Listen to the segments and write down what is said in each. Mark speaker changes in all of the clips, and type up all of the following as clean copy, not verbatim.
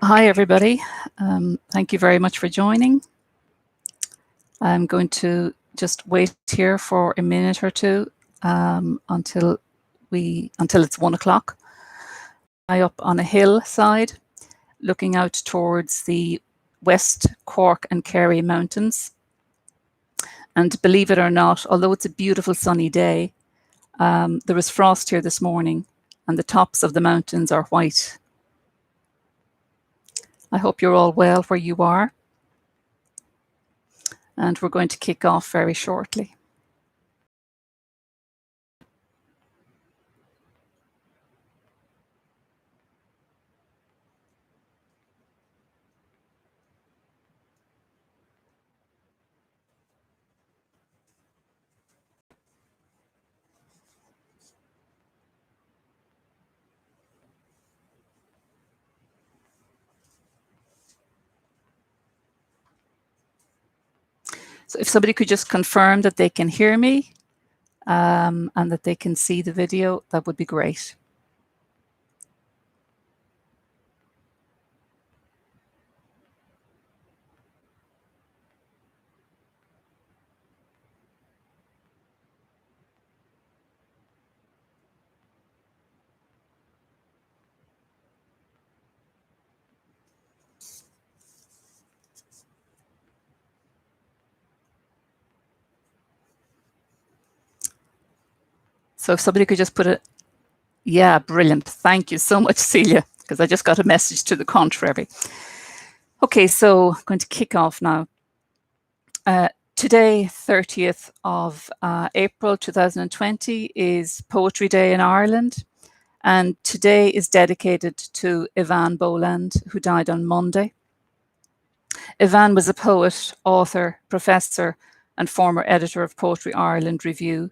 Speaker 1: Hi, everybody. Thank you very much for joining. I'm going to just wait here for a minute or two until it's 1 o'clock. I'm up on a hillside looking out towards the West Cork and Kerry mountains. And believe it or not, although it's a beautiful sunny day, there was frost here this morning and the tops of the mountains are white. I hope you're all well where you are. And we're going to kick off very shortly. So if somebody could just confirm that they can hear me and that they can see the video, that would be great. So if somebody could just put it, yeah, brilliant. Thank you so much, Celia, because I just got a message to the contrary. Okay, so I'm going to kick off now. Today, 30th of April 2020, is Poetry Day in Ireland. And today is dedicated to Evan Boland, who died on Monday. Evan was a poet, author, professor, and former editor of Poetry Ireland Review.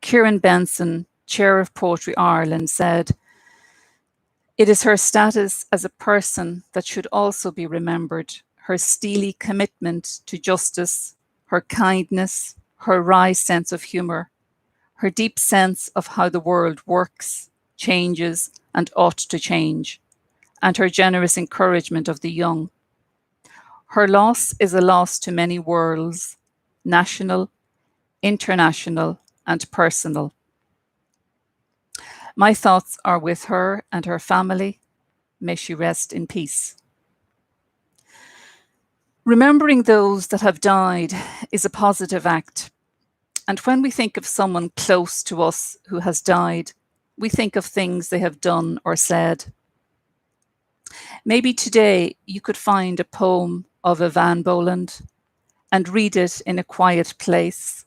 Speaker 1: Kieran Benson, chair of Poetry Ireland, said, "It is her status as a person that should also be remembered, her steely commitment to justice, her kindness, her wry sense of humour, her deep sense of how the world works, changes, and ought to change, and her generous encouragement of the young. Her loss is a loss to many worlds, national, international, and personal. My thoughts are with her and her family. May she rest in peace." Remembering those that have died is a positive act. And when we think of someone close to us who has died, we think of things they have done or said. Maybe today you could find a poem of Evan Boland and read it in a quiet place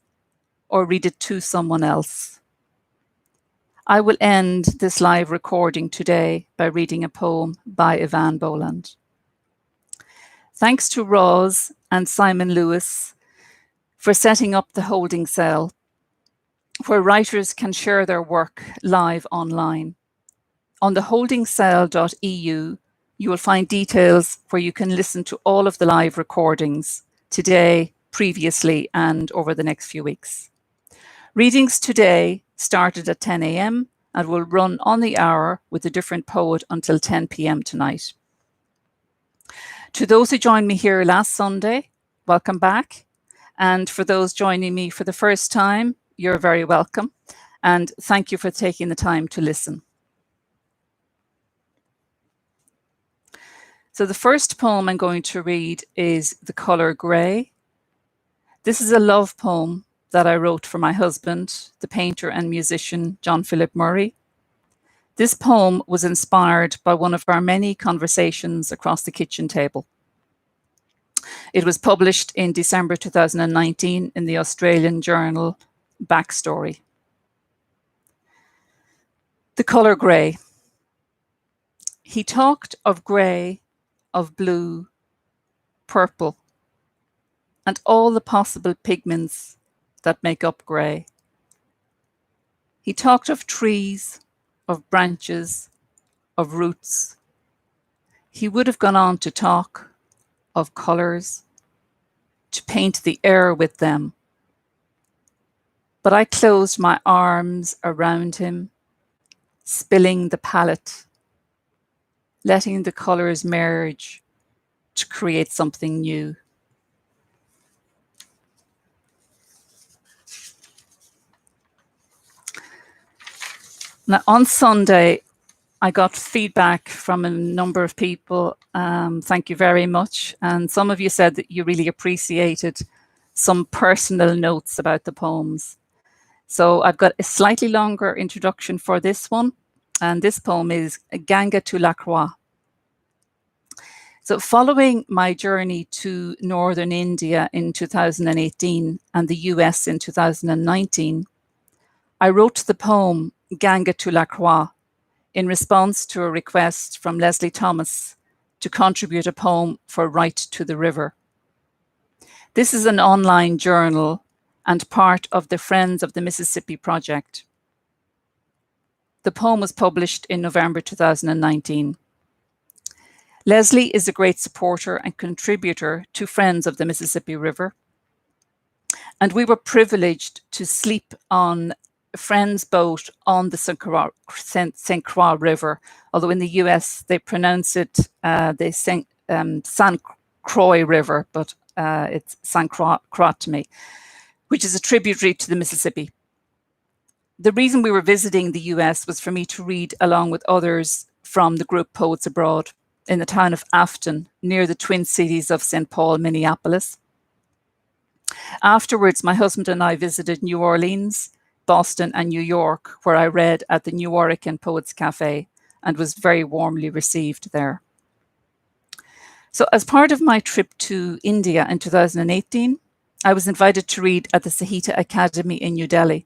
Speaker 1: or read it to someone else. I will end this live recording today by reading a poem by Evan Boland. Thanks to Roz and Simon Lewis for setting up the holding cell, where writers can share their work live online. On theholdingcell.eu, you will find details where you can listen to all of the live recordings today, previously, and over the next few weeks. Readings today started at 10 a.m. and will run on the hour with a different poet until 10 p.m. tonight. To those who joined me here last Sunday, welcome back. And for those joining me for the first time, you're very welcome. And thank you for taking the time to listen. So the first poem I'm going to read is The Colour Grey. This is a love poem that I wrote for my husband, the painter and musician, John Philip Murray. This poem was inspired by one of our many conversations across the kitchen table. It was published in December 2019 in the Australian journal Backstory. The colour grey. He talked of grey, of blue, purple, and all the possible pigments that make up grey. He talked of trees, of branches, of roots. He would have gone on to talk of colours, to paint the air with them. But I closed my arms around him, spilling the palette. letting the colors merge to create something new. Now, on Sunday, I got feedback from a number of people. Thank you very much. And some of you said that you really appreciated some personal notes about the poems. So I've got a slightly longer introduction for this one. And this poem is Ganga to la Croix. So following my journey to Northern India in 2018 and the US in 2019, I wrote the poem Ganga to la Croix in response to a request from Leslie Thomas to contribute a poem for Right to the River. This is an online journal and part of the Friends of the Mississippi project. The poem was published in November 2019. Leslie is a great supporter and contributor to Friends of the Mississippi River, and we were privileged to sleep on a friend's boat on the St. Croix River, although in the US they pronounce it the San Croix River, but it's St. Croix to me, which is a tributary to the Mississippi. The reason we were visiting the US was for me to read along with others from the group Poets Abroad in the town of Afton, near the Twin Cities of St. Paul, Minneapolis. Afterwards, my husband and I visited New Orleans, Boston, and New York, where I read at the New Orican Poets Cafe and was very warmly received there. So as part of my trip to India in 2018, I was invited to read at the Sahita Academy in New Delhi.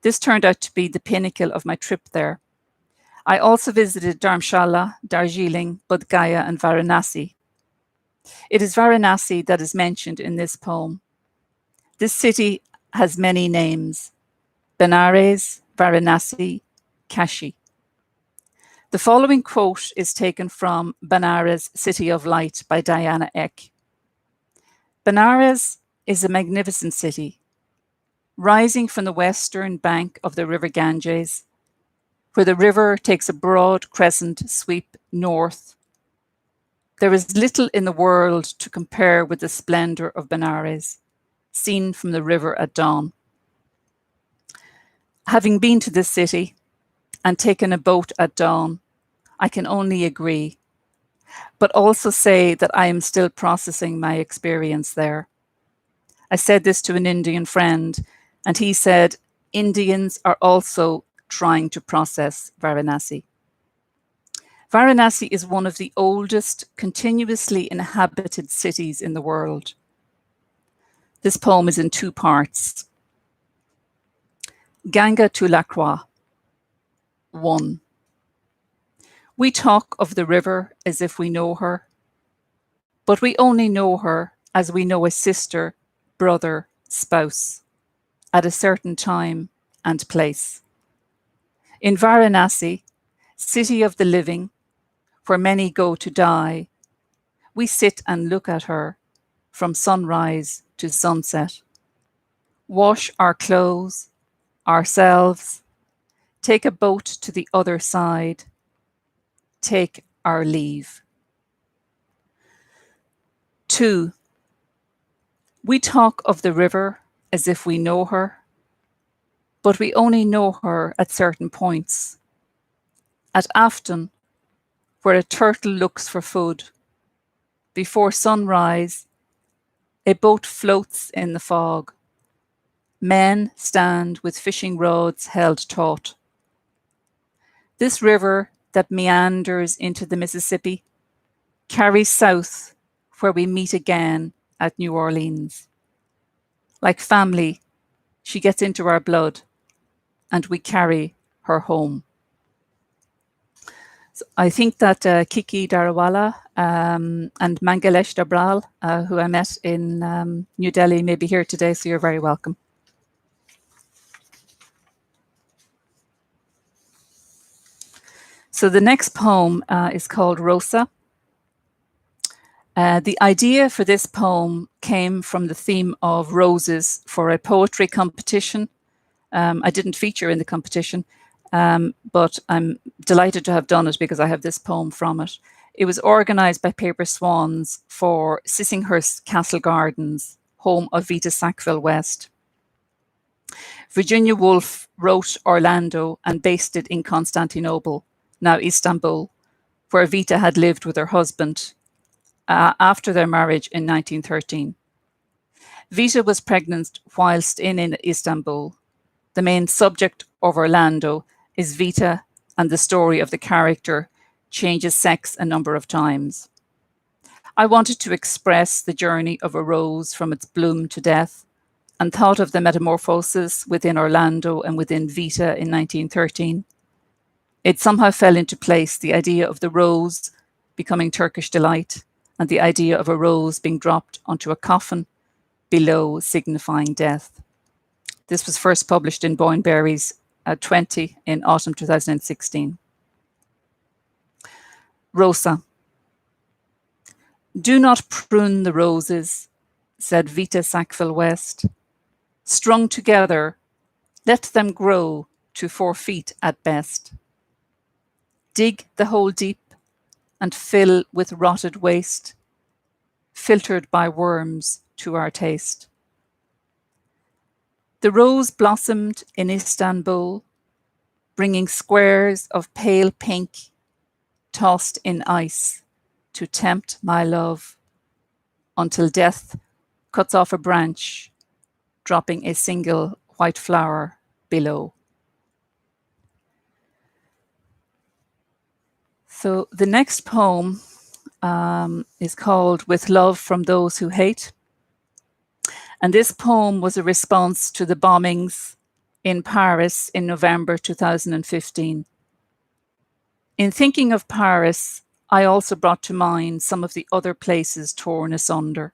Speaker 1: This turned out to be the pinnacle of my trip there. I also visited Dharamshala, Darjeeling, Bodh Gaya, and Varanasi. It is Varanasi that is mentioned in this poem. This city has many names: Benares, Varanasi, Kashi. The following quote is taken from Benares, City of Light by Diana Eck. Benares is a magnificent city, rising from the western bank of the river Ganges, where the river takes a broad crescent sweep north. There is little in the world to compare with the splendor of Benares, seen from the river at dawn. Having been to this city and taken a boat at dawn, I can only agree, but also say that I am still processing my experience there. I said this to an Indian friend, and he said, Indians are also trying to process Varanasi. Varanasi is one of the oldest continuously inhabited cities in the world. This poem is in two parts. Ganga to la Croix. 1. We talk of the river as if we know her, but we only know her as we know a sister, brother, spouse, at a certain time and place. In Varanasi, city of the living, where many go to die, we sit and look at her from sunrise to sunset. Wash our clothes, ourselves, take a boat to the other side, take our leave. 2. We talk of the river as if we know her, but we only know her at certain points. At Afton, where a turtle looks for food, before sunrise, a boat floats in the fog. Men stand with fishing rods held taut. This river that meanders into the Mississippi carries south, where we meet again at New Orleans. Like family, she gets into our blood, and we carry her home. So I think that Kiki Darawala and Mangalesh Dabral, who I met in New Delhi, may be here today, so you're very welcome. So the next poem is called Rosa. The idea for this poem came from the theme of roses for a poetry competition. I didn't feature in the competition, but I'm delighted to have done it because I have this poem from it. It was organised by Paper Swans for Sissinghurst Castle Gardens, home of Vita Sackville West. Virginia Woolf wrote Orlando and based it in Constantinople, now Istanbul, where Vita had lived with her husband after their marriage in 1913. Vita was pregnant whilst in Istanbul. The main subject of Orlando is Vita, and the story of the character changes sex a number of times. I wanted to express the journey of a rose from its bloom to death, and thought of the metamorphosis within Orlando and within Vita in 1913. It somehow fell into place, the idea of the rose becoming Turkish delight, and the idea of a rose being dropped onto a coffin below, signifying death. This was first published in Boyne-Berry's 20 in autumn 2016. Rosa. Do not prune the roses, said Vita Sackville West. Strung together, let them grow to 4 feet at best. Dig the hole deep and fill with rotted waste, filtered by worms to our taste. The rose blossomed in Istanbul, bringing squares of pale pink tossed in ice to tempt my love, until death cuts off a branch, dropping a single white flower below. So the next poem is called With Love from Those Who Hate. And this poem was a response to the bombings in Paris in November 2015. In thinking of Paris, I also brought to mind some of the other places torn asunder.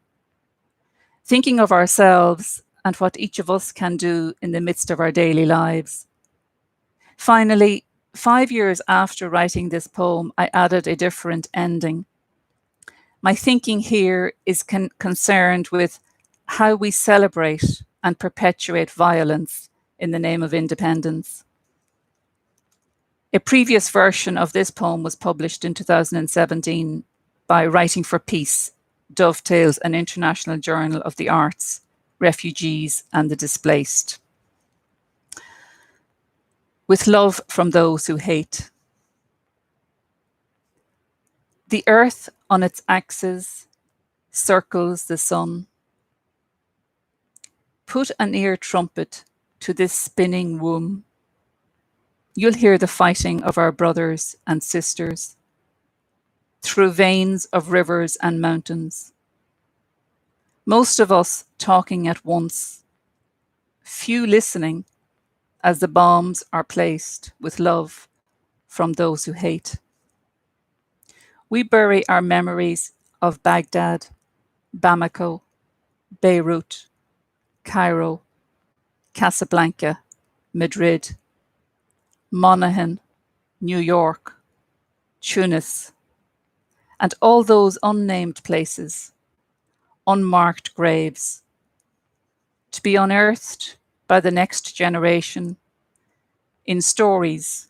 Speaker 1: Thinking of ourselves and what each of us can do in the midst of our daily lives. Finally, 5 years after writing this poem, I added a different ending. My thinking here is concerned with how we celebrate and perpetuate violence in the name of independence. A previous version of this poem was published in 2017 by Writing for Peace, Dovetails, an International Journal of the Arts, Refugees and the Displaced. With love from those who hate. The earth on its axis circles the sun. Put an ear trumpet to this spinning womb. You'll hear the fighting of our brothers and sisters through veins of rivers and mountains. Most of us talking at once, few listening as the bombs are placed with love from those who hate. We bury our memories of Baghdad, Bamako, Beirut, Cairo, Casablanca, Madrid, Monaghan, New York, Tunis, and all those unnamed places, unmarked graves, to be unearthed by the next generation in stories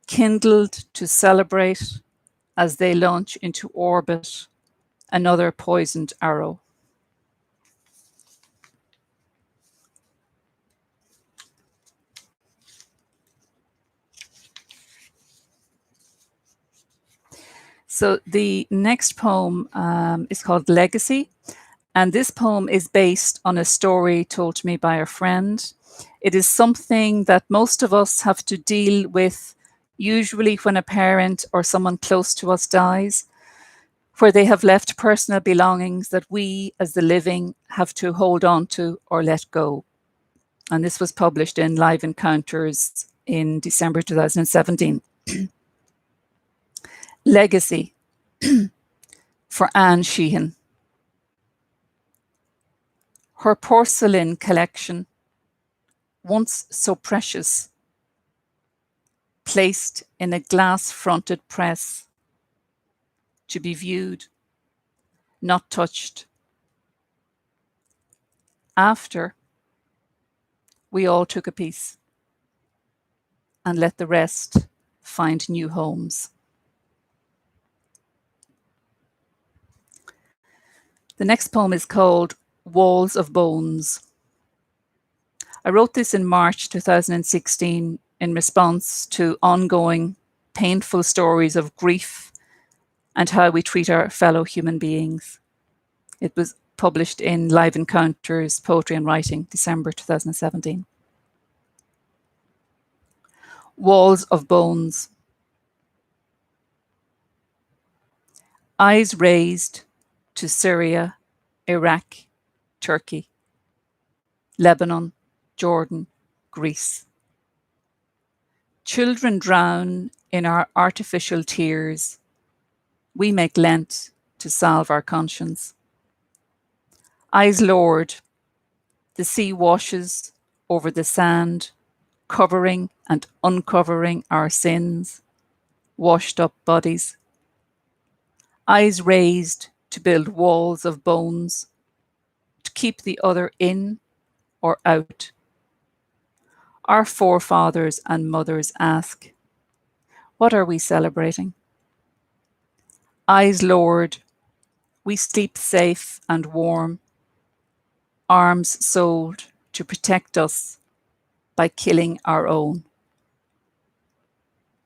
Speaker 1: kindled to celebrate as they launch into orbit another poisoned arrow. So the next poem is called Legacy. And this poem is based on a story told to me by a friend. It is something that most of us have to deal with, usually when a parent or someone close to us dies, where they have left personal belongings that we, as the living, have to hold on to or let go. And this was published in Live Encounters in December 2017. Legacy for Anne Sheehan. Her porcelain collection, once so precious, placed in a glass-fronted press, to be viewed, not touched. After, we all took a piece. and let the rest find new homes. The next poem is called Walls of Bones. I wrote this in March 2016 in response to ongoing painful stories of grief and how we treat our fellow human beings. It was published in Live Encounters, Poetry and Writing, December 2017. Walls of Bones. Eyes raised to Syria, Iraq, Turkey, Lebanon, Jordan, Greece. Children drown in our artificial tears. We make Lent to salve our conscience. Eyes lowered, the sea washes over the sand, covering and uncovering our sins, washed up bodies. Eyes raised to build walls of bones, to keep the other in or out. Our forefathers and mothers ask, what are we celebrating? Eyes lowered, we sleep safe and warm, arms sold to protect us by killing our own.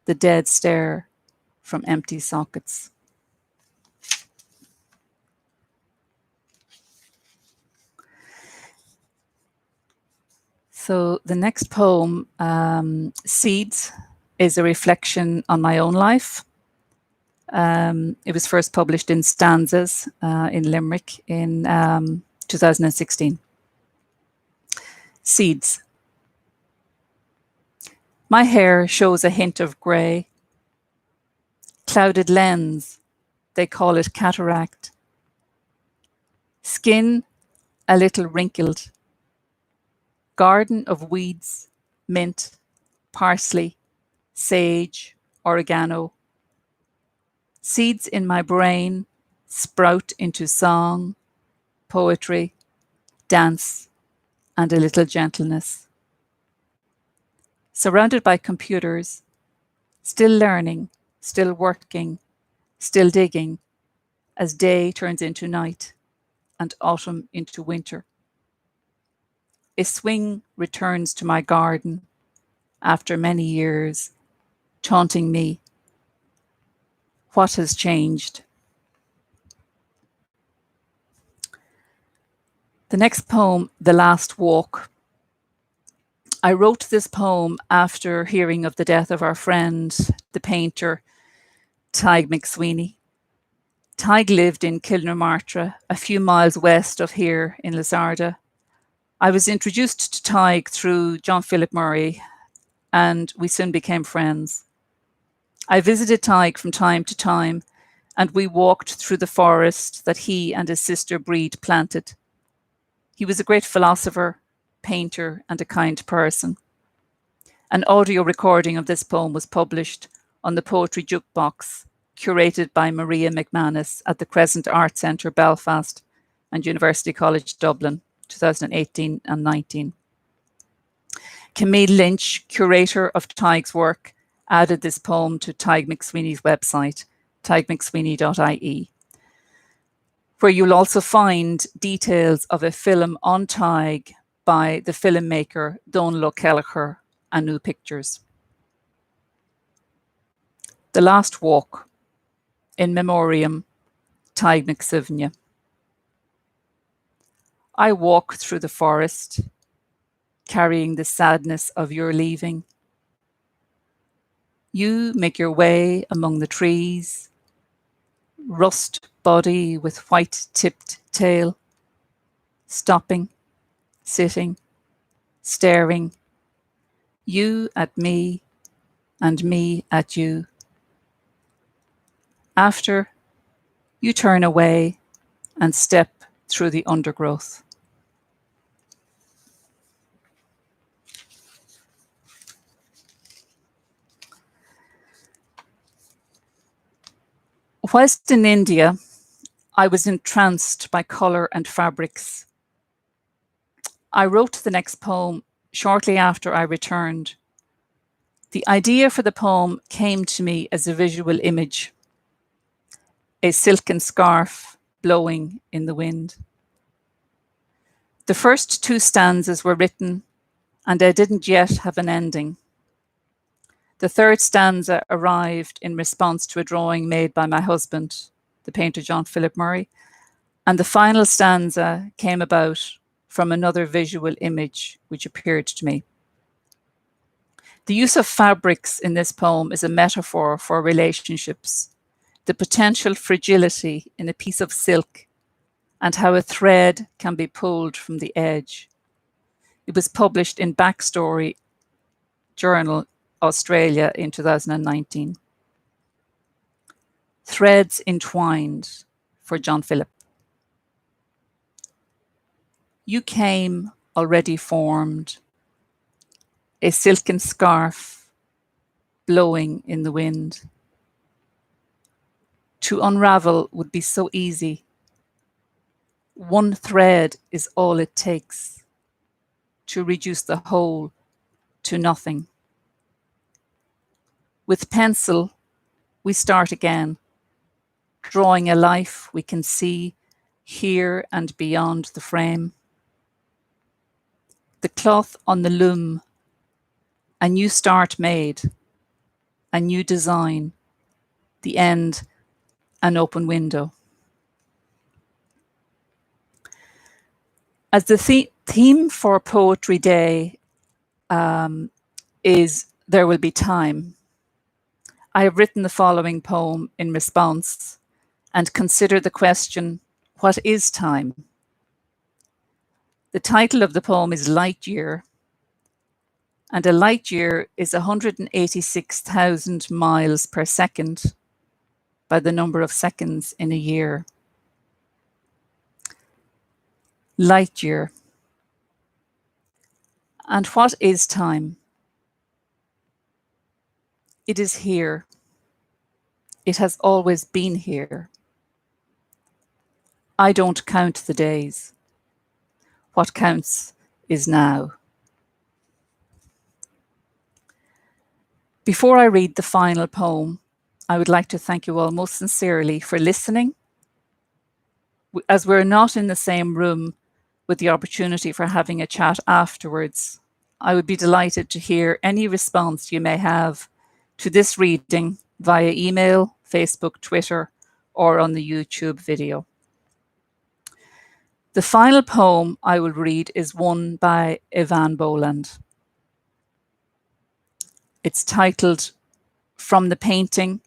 Speaker 1: The dead stare from empty sockets. So the next poem, Seeds, is a reflection on my own life. It was first published in Stanzas in Limerick in 2016. Seeds. My hair shows a hint of grey. Clouded lens, they call it cataract. Skin a little wrinkled. Garden of weeds, mint, parsley, sage, oregano. Seeds in my brain sprout into song, poetry, dance, and a little gentleness. Surrounded by computers, still learning, still working, still digging, as day turns into night and autumn into winter. A swing returns to my garden after many years, taunting me. What has changed? The next poem, The Last Walk. I wrote this poem after hearing of the death of our friend, the painter, Tig McSweeney. Tig lived in Kilnamartyra, a few miles west of here in Lizarda. I was introduced to Tig through John Philip Murray, and we soon became friends. I visited Tig from time to time, and we walked through the forest that he and his sister Breed planted. He was a great philosopher, painter, and a kind person. An audio recording of this poem was published on the Poetry Jukebox, curated by Maria McManus at the Crescent Art Centre, Belfast, and University College Dublin, 2018 and 19. Camille Lynch, curator of Tig's work, added this poem to Tig McSweeney's website, tigmcsweeney.ie, where you'll also find details of a film on Tig by the filmmaker Bernadette Gallagher and New Pictures. The Last Walk, in memoriam, Tig McSweeney. I walk through the forest, carrying the sadness of your leaving. You make your way among the trees, rust body with white-tipped tail, stopping, sitting, staring, you at me and me at you. After, you turn away and step through the undergrowth. Whilst in India, I was entranced by colour and fabrics. I wrote the next poem shortly after I returned. The idea for the poem came to me as a visual image, a silken scarf blowing in the wind. The first two stanzas were written, and I didn't yet have an ending. The third stanza arrived in response to a drawing made by my husband, the painter John Philip Murray, and the final stanza came about from another visual image which appeared to me. The use of fabrics in this poem is a metaphor for relationships, the potential fragility in a piece of silk, and how a thread can be pulled from the edge. It was published in Backstory Journal, Australia in 2019. Threads entwined for John Philip. You came already formed, a silken scarf blowing in the wind. To unravel would be so easy. One thread is all it takes to reduce the whole to nothing. With pencil, we start again, drawing a life we can see here and beyond the frame. The cloth on the loom, a new start made, a new design, the end, an open window. As the theme for Poetry Day is There Will Be Time, I have written the following poem in response and consider the question, what is time? The title of the poem is Light Year, and a light year is 186,000 miles per second by the number of seconds in a year. Light year. And what is time? It is here. It has always been here. I don't count the days. What counts is now. Before I read the final poem, I would like to thank you all most sincerely for listening. As we're not in the same room with the opportunity for having a chat afterwards, I would be delighted to hear any response you may have to this reading via email, Facebook, Twitter, or on the YouTube video. The final poem I will read is one by Evan Boland. It's titled From the Painting,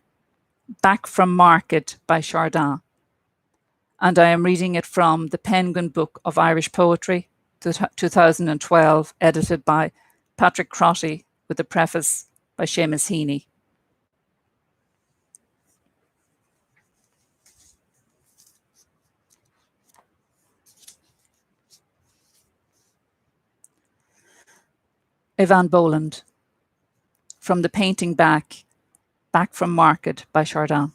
Speaker 1: Back from Market by Chardin. And I am reading it from the Penguin Book of Irish Poetry, 2012, edited by Patrick Crotty, with a preface by Seamus Heaney. Evan Boland, From the Painting Back from Market by Chardin.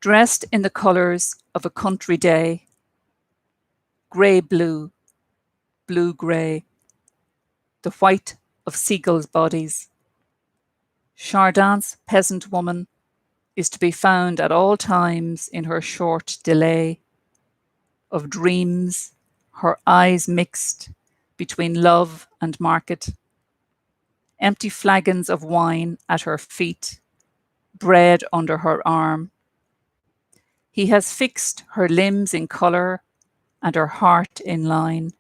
Speaker 1: Dressed in the colours of a country day, grey-blue, blue-grey, the white of seagulls' bodies, Chardin's peasant woman is to be found at all times in her short delay of dreams, her eyes mixed between love and market, empty flagons of wine at her feet, bread under her arm. He has fixed her limbs in colour and her heart in line.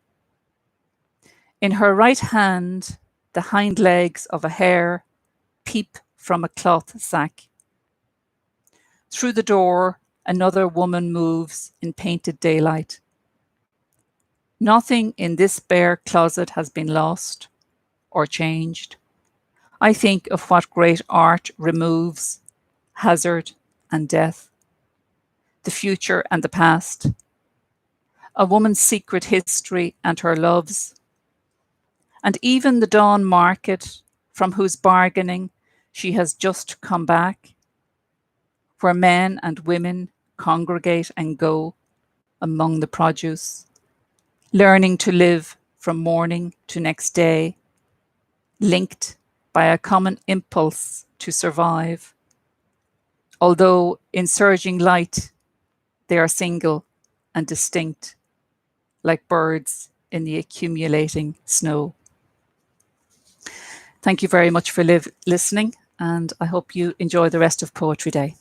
Speaker 1: In her right hand, the hind legs of a hare peep from a cloth sack. Through the door, another woman moves in painted daylight. Nothing in this bare closet has been lost or changed. I think of what great art removes, hazard and death, the future and the past, a woman's secret history and her loves, and even the dawn market from whose bargaining she has just come back, where men and women congregate and go among the produce, learning to live from morning to next day, linked by a common impulse to survive. Although in surging light, they are single and distinct, like birds in the accumulating snow. Thank you very much for listening, and I hope you enjoy the rest of Poetry Day.